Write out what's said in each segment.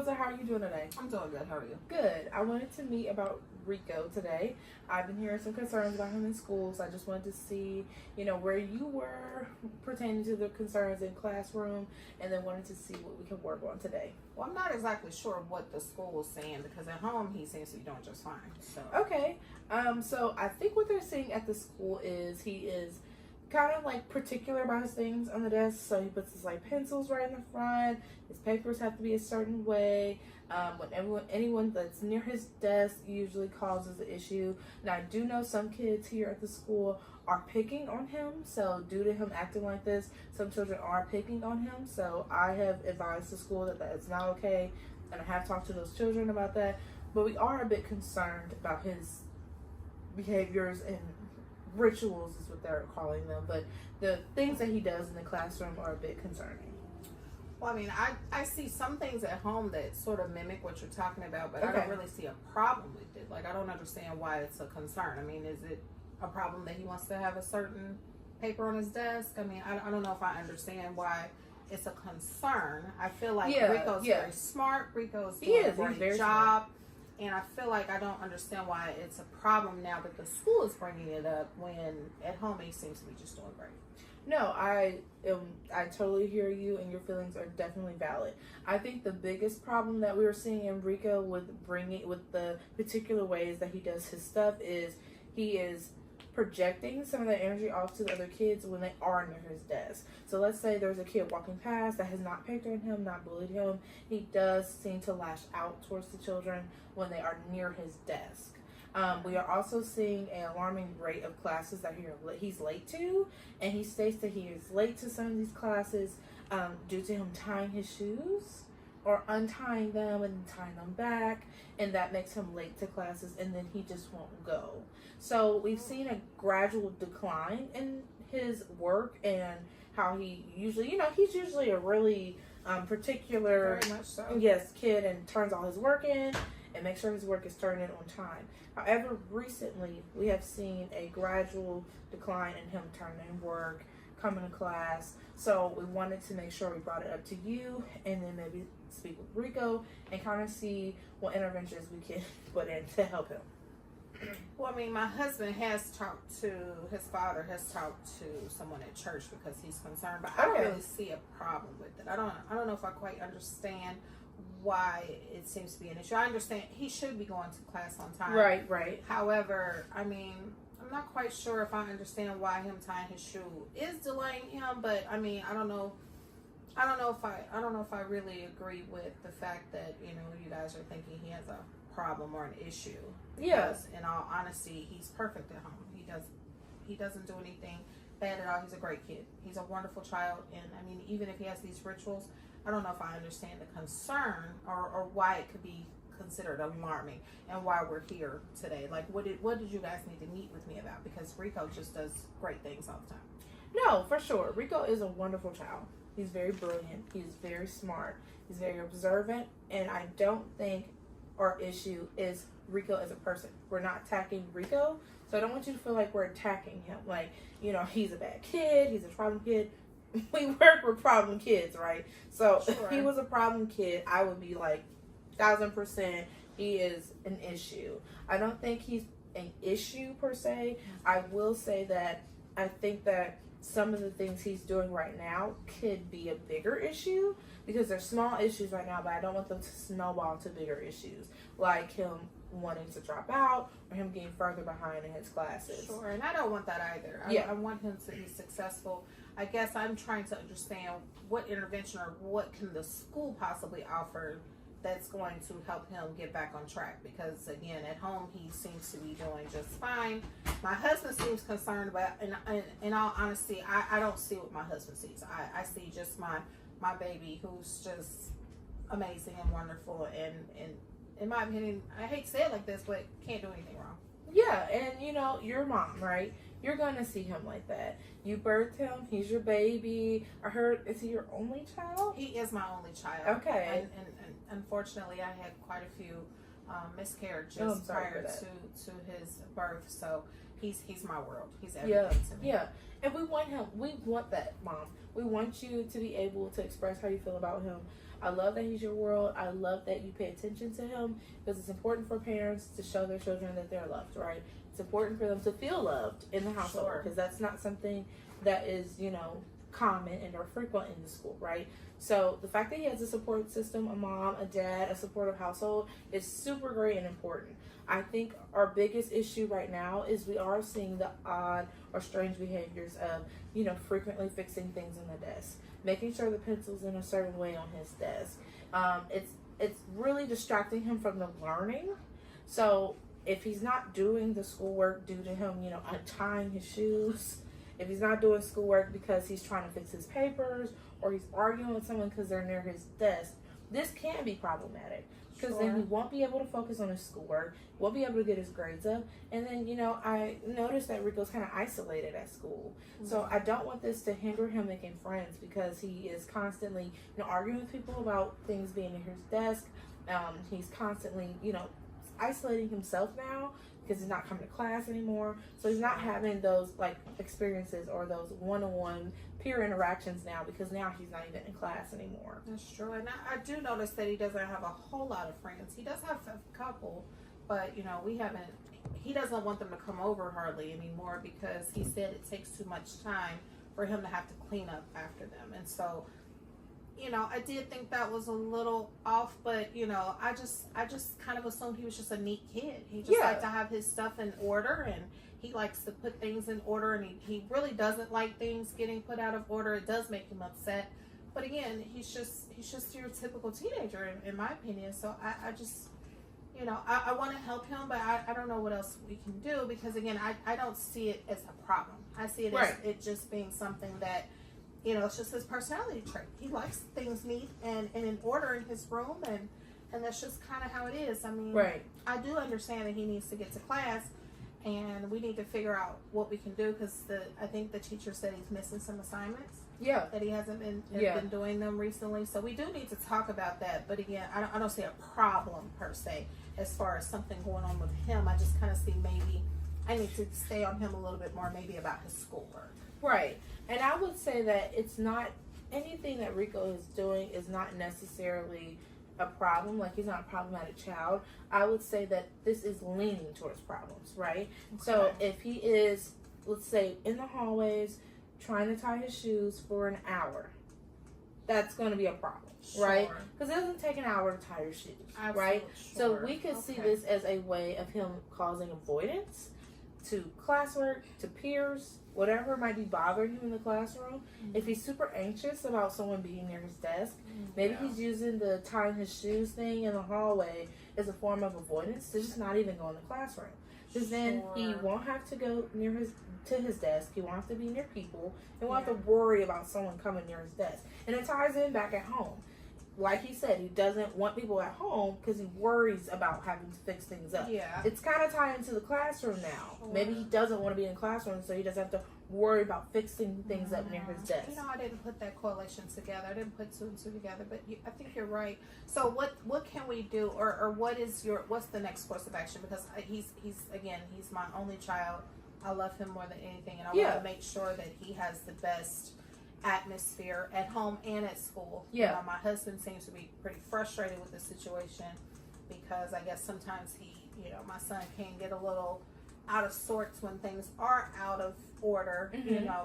Rosa, how are you doing today? I'm doing good. How are you? Good. I wanted to meet about Rico today. I've been hearing some concerns about him in school, so I just wanted to see, where you were pertaining to the concerns in classroom, and then wanted to see what we can work on today. Well, I'm not exactly sure what the school is saying because at home he seems to be doing just fine. So Okay. So I think what they're saying at the school is he is kind of like particular about his things on the desk. So he puts his like pencils right in the front. His papers have to be a certain way. When anyone that's near his desk usually causes an issue. Now I do know some kids here at the school are picking on him. So due to him acting like this, some children are picking on him. So I have advised the school that that's not okay, and I have talked to those children about that. But we are a bit concerned about his behaviors and rituals is what they're calling them, but the things that he does in the classroom are a bit concerning. well, I mean, I see some things at home that sort of mimic what you're talking about, but I Okay. don't really see a problem with it. Like, I don't understand why it's a concern. I mean, is it a problem that he wants to have a certain paper on his desk? I mean, I don't know if I understand why it's a concern. I feel like Rico's very smart. Rico's doing a great job. And I feel like I don't understand why it's a problem now that the school is bringing it up when at home he seems to be just doing great. No, I totally hear you, and your feelings are definitely valid. I think the biggest problem that we were seeing in Rico with the particular ways that he does his stuff is he is projecting some of that energy off to the other kids when they are near his desk. So let's say there's a kid walking past that has not picked on him, not bullied him. He does seem to lash out towards the children when they are near his desk. We are also seeing an alarming rate of classes that he's late to, and he states that he is late to some of these classes due to him tying his shoes or untying them and tying them back, and that makes him late to classes, and then he just won't go. So we've seen a gradual decline in his work and how he usually, he's usually a really particular Very much so. kid, and turns all his work in and makes sure his work is turned in on time. However, recently we have seen a gradual decline in him turning in work, coming to class. So we wanted to make sure we brought it up to you, and then maybe speak with Rico and kind of see what interventions we can put in to help him. Well, I mean, my husband has talked to his father, has talked to someone at church because he's concerned, but I don't really see a problem with it. I don't know if I quite understand why it seems to be an issue. I understand he should be going to class on time. Right. However, I mean, I'm not quite sure if I understand why him tying his shoe is delaying him, but I mean, I don't know if I really agree with the fact that, you guys are thinking he has a problem or an issue. Yes. In all honesty, he's perfect at home. He doesn't do anything bad at all. He's a great kid. He's a wonderful child, and I mean, even if he has these rituals, I don't know if I understand the concern or why it could be considered alarming and why we're here today. Like, what did you guys need to meet with me about? Because Rico just does great things all the time. No, for sure. Rico is a wonderful child. He's very brilliant. He's very smart. He's very observant, and I don't think our issue is Rico as a person. We're not attacking Rico, so I don't want you to feel like we're attacking him. Like, he's a bad kid, he's a problem kid. We work with problem kids, right? So Sure. If he was a problem kid, I would be like 1,000% he is an issue. I don't think he's an issue per se. I will say that I think that some of the things he's doing right now could be a bigger issue because they're small issues right now, but I don't want them to snowball to bigger issues, like him wanting to drop out or him getting further behind in his classes. Sure, and I don't want that either. I want him to be successful. I guess I'm trying to understand what intervention or what can the school possibly offer that's going to help him get back on track, because again, at home he seems to be doing just fine. My husband seems concerned about, and in all honesty, I don't see what my husband sees. I see just my baby, who's just amazing and wonderful, and in my opinion, I hate to say it like this, but can't do anything wrong. Yeah, and your mom, right? You're going to see him like that. You birthed him. He's your baby. I heard, is he your only child? He is my only child. Okay. And unfortunately, I had quite a few miscarriages prior to his birth. So he's my world. He's everything to me. Yeah. And we want him. We want that, Mom. We want you to be able to express how you feel about him. I love that he's your world. I love that you pay attention to him, because it's important for parents to show their children that they're loved, right? It's important for them to feel loved in the household, because that's not something that is, common and or frequent in the school, right? So the fact that he has a support system, a mom, a dad, a supportive household is super great and important. I think our biggest issue right now is we are seeing the odd or strange behaviors of, frequently fixing things on the desk, making sure the pencil's in a certain way on his desk. It's really distracting him from the learning. So if he's not doing the schoolwork due to him, untying his shoes, if he's not doing schoolwork because he's trying to fix his papers, or he's arguing with someone because they're near his desk, this can be problematic, because then he won't be able to focus on his schoolwork, won't be able to get his grades up, and then, I noticed that Rico's kind of isolated at school. Mm-hmm. So I don't want this to hinder him making friends, because he is constantly, arguing with people about things being near his desk. He's constantly, isolating himself now, because he's not coming to class anymore. So he's not having those experiences or those one-on-one peer interactions now, because now he's not even in class anymore. That's true. And I do notice that he doesn't have a whole lot of friends. He does have a couple, but he doesn't want them to come over hardly anymore, because he said it takes too much time for him to have to clean up after them. And so, I did think that was a little off, but I just kind of assumed he was just a neat kid. He just liked to have his stuff in order, and he likes to put things in order, and he really doesn't like things getting put out of order. It does make him upset, but again, he's just your typical teenager, in my opinion. So I just, I want to help him, but I don't know what else we can do, because again, I don't see it as a problem. I see it as it just being something that, it's just his personality trait. He likes things neat and in order in his room, and that's just kind of how it is. I mean, I do understand that he needs to get to class, and we need to figure out what we can do, because I think the teacher said he's missing some assignments. Yeah. That he hasn't been doing them recently. So we do need to talk about that. But again, I don't see a problem per se as far as something going on with him. I just kind of see maybe I need to stay on him a little bit more, maybe about his schoolwork. Right. And I would say that it's not anything that Rico is doing is not necessarily a problem. Like, he's not a problematic child. I would say that this is leaning towards problems, right? Okay. So if he is, let's say, in the hallways trying to tie his shoes for an hour, that's going to be a problem, right? Because it doesn't take an hour to tie your shoes, right? So we could see this as a way of him causing avoidance to classwork, to peers, whatever might be bothering him in the classroom. Mm-hmm. If he's super anxious about someone being near his desk, maybe he's using the tying his shoes thing in the hallway as a form of avoidance to just not even go in the classroom. Because then he won't have to go to his desk. He won't have to be near people. He won't have to worry about someone coming near his desk. And it ties in back at home. Like he said, he doesn't want people at home because he worries about having to fix things up. Yeah. It's kind of tied into the classroom now. Sure. Maybe he doesn't want to be in the classroom, so he doesn't have to worry about fixing things up near his desk. I didn't put that correlation together. I didn't put two and two together, but I think you're right. So what can we do, or what's the next course of action? Because he's my only child. I love him more than anything, and I want to make sure that he has the best atmosphere at home and at school. Yeah. My husband seems to be pretty frustrated with the situation, because I guess sometimes my son can get a little out of sorts when things are out of order,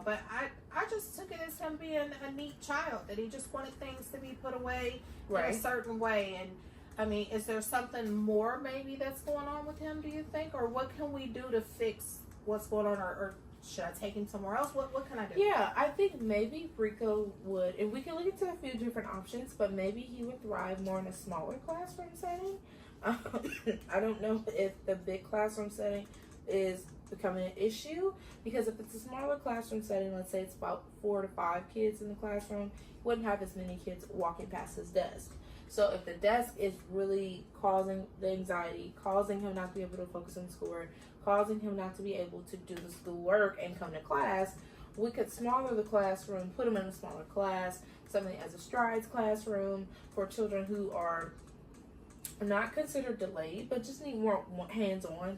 but I just took it as him being a neat child, that he just wanted things to be put away in a certain way. And I mean, is there something more maybe that's going on with him, do you think? Or what can we do to fix what's going on, or should I take him somewhere else? What can I do? Yeah, I think maybe Rico would, and we can look into a few different options, but maybe he would thrive more in a smaller classroom setting. I don't know if the big classroom setting is becoming an issue, because if it's a smaller classroom setting, let's say it's about 4 to 5 kids in the classroom, he wouldn't have as many kids walking past his desk. So if the desk is really causing the anxiety, causing him not to be able to focus on schoolwork, causing him not to be able to do the schoolwork and come to class, we could smaller the classroom, put him in a smaller class, something as a strides classroom for children who are not considered delayed, but just need more hands-on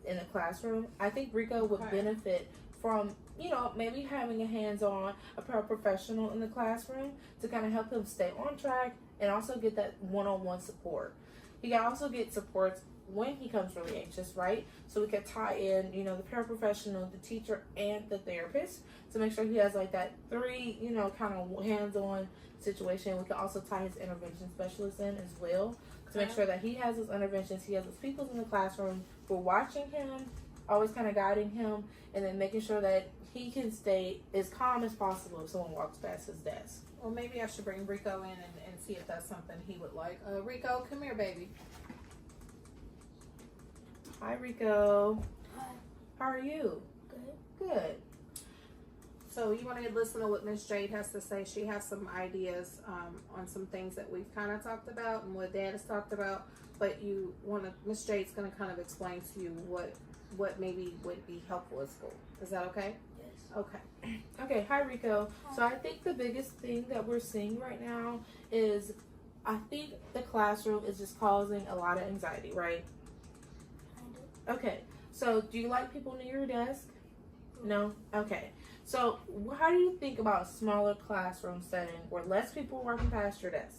in the classroom. I think Rico would benefit from, maybe having a hands-on, a paraprofessional in the classroom to kind of help him stay on track and also get that one-on-one support. He can also get support when he comes really anxious, right? So we could tie in, you know, the paraprofessional, the teacher, and the therapist to make sure he has like that 3, you know, kind of hands-on situation. We can also tie his intervention specialist in as well to make sure that he has his interventions, he has his people in the classroom who are watching him, always kind of guiding him, and then making sure that he can stay as calm as possible if someone walks past his desk. Well, maybe I should bring Rico in and see if that's something he would like. Rico, come here, baby. Hi, Rico. Hi. How are you? Good. Good. So you want to listen to what Miss Jade has to say. She has some ideas on some things that we've kind of talked about and what Dad has talked about. But you want to, Miss Jade's going to kind of explain to you what maybe would be helpful at school. Is that okay? Yes. Okay. Okay, hi Rico. So I think the biggest thing that we're seeing right now is I think the classroom is just causing a lot of anxiety, right? Kind of. Okay, so do you like people near your desk? No? Okay. So how do you think about a smaller classroom setting where less people are walking past your desk?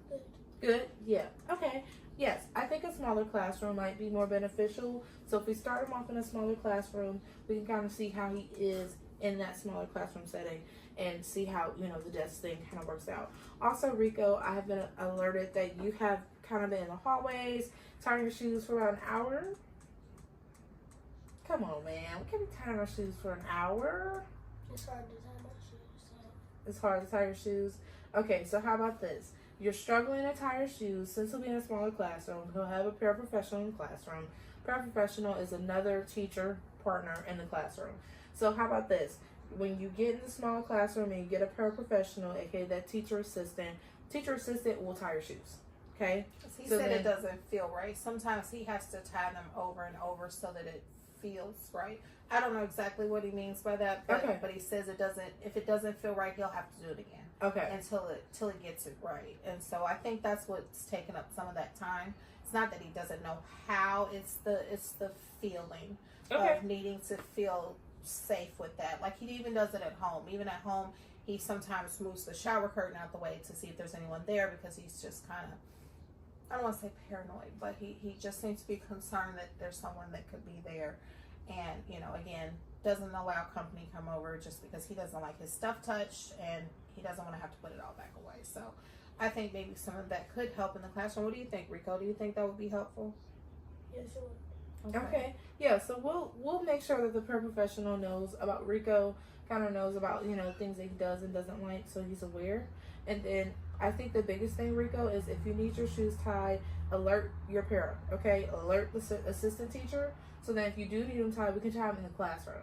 Good. Good? Yeah. Okay. Yes, I think a smaller classroom might be more beneficial. So if we start him off in a smaller classroom, we can kind of see how he is in that smaller classroom setting and see how, you know, the desk thing kind of works out. Also, Rico, I have been alerted that you have kind of been in the hallways, tying your shoes for about an hour. Come on, man. We can't be tying our shoes for an hour. It's hard to tie my shoes. So. It's hard to tie your shoes. Okay, so how about this? You're struggling to tie your shoes. Since he'll be in a smaller classroom, he'll have a paraprofessional in the classroom. Paraprofessional is another teacher partner in the classroom. So how about this? When you get in the smaller classroom and you get a paraprofessional, aka that teacher assistant will tie your shoes. Okay? He said it doesn't feel right. Sometimes he has to tie them over and over so that it feels right. I don't know exactly what he means by that, but he says it doesn't. If it doesn't feel right, he'll have to do it again. Okay. Until he gets it right. And so I think that's what's taking up some of that time. It's not that he doesn't know how. It's the feeling of needing to feel safe with that. Like he even does it at home. Even at home, he sometimes moves the shower curtain out the way to see if there's anyone there because he's just kind of, I don't want to say paranoid, but he just seems to be concerned that there's someone that could be there. And, you know, again, doesn't allow company come over just because he doesn't like his stuff touched and he doesn't want to have to put it all back away. So I think maybe some of that could help in the classroom. What do you think, Rico? Do you think that would be helpful? Yes, it would. Okay. Yeah, so we'll make sure that the paraprofessional knows about Rico, kind of knows about, you know, things that he does and doesn't like, so he's aware. And then I think the biggest thing, Rico, is if you need your shoes tied, alert your para, okay? Alert the assistant teacher, so that if you do need them tied, we can tie them in the classroom.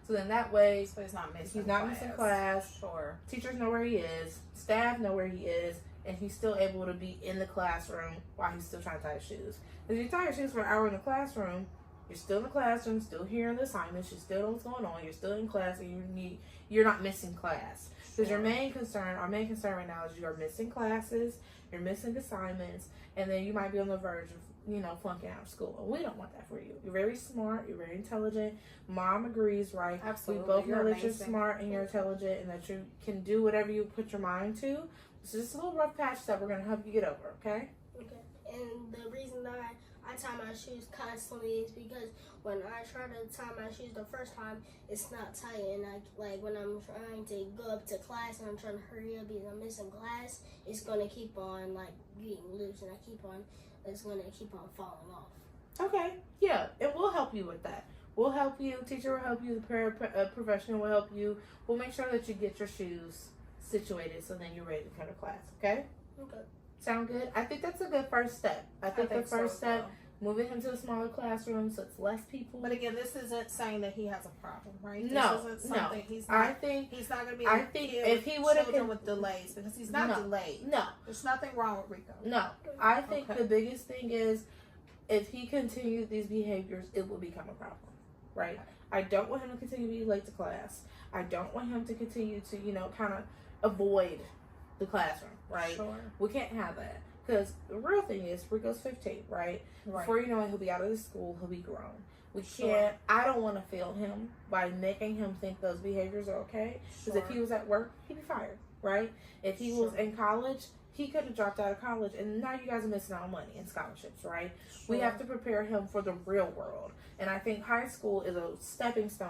So then that way, so he's not missing class. Sure. Teachers know where he is, staff know where he is, and he's still able to be in the classroom while he's still trying to tie his shoes. If you tie your shoes for an hour in the classroom, you're still in the classroom, still hearing the assignments, you still know what's going on, you're still in class, and you're not missing class. Because our main concern right now is you are missing classes, you're missing assignments, and then you might be on the verge of, you know, flunking out of school. And we don't want that for you. You're very smart, you're very intelligent. Mom agrees, right? Absolutely. We both know that amazing. you're smart and you're intelligent and that you can do whatever you put your mind to. It's just a little rough patch that we're going to help you get over, okay? Okay. And the reason I tie my shoes constantly is because when I try to tie my shoes the first time, it's not tight. And like when I'm trying to go up to class and I'm trying to hurry up because I'm missing class, it's going to keep on like getting loose and it's going to keep on falling off. Okay, yeah, and we'll help you with that. We'll help you. Teacher will help you. The professional will help you. We'll make sure that you get your shoes situated so then you're ready to come to class. Okay? Okay. Sound good? I think that's a good first step. I think the first step, moving him to a smaller classroom so it's less people. But again, this isn't saying that he has a problem, right? No, this isn't something no. He's not going to be. I think if he would have children with delays because he's not delayed. No, there's nothing wrong with Rico. No, I think the biggest thing is if he continued these behaviors, it will become a problem, right? Okay. I don't want him to continue to be late to class. I don't want him to continue to, you know, kind of avoid the classroom, right? Sure. We can't have that. Because the real thing is, Rico's 15, right? Before you know it, he'll be out of the school, he'll be grown. We can't, I don't want to fail him by making him think those behaviors are okay. Because if he was at work, he'd be fired. right? If he was in college, he could have dropped out of college, and now you guys are missing out on money and scholarships, right? We have to prepare him for the real world. And I think high school is a stepping stone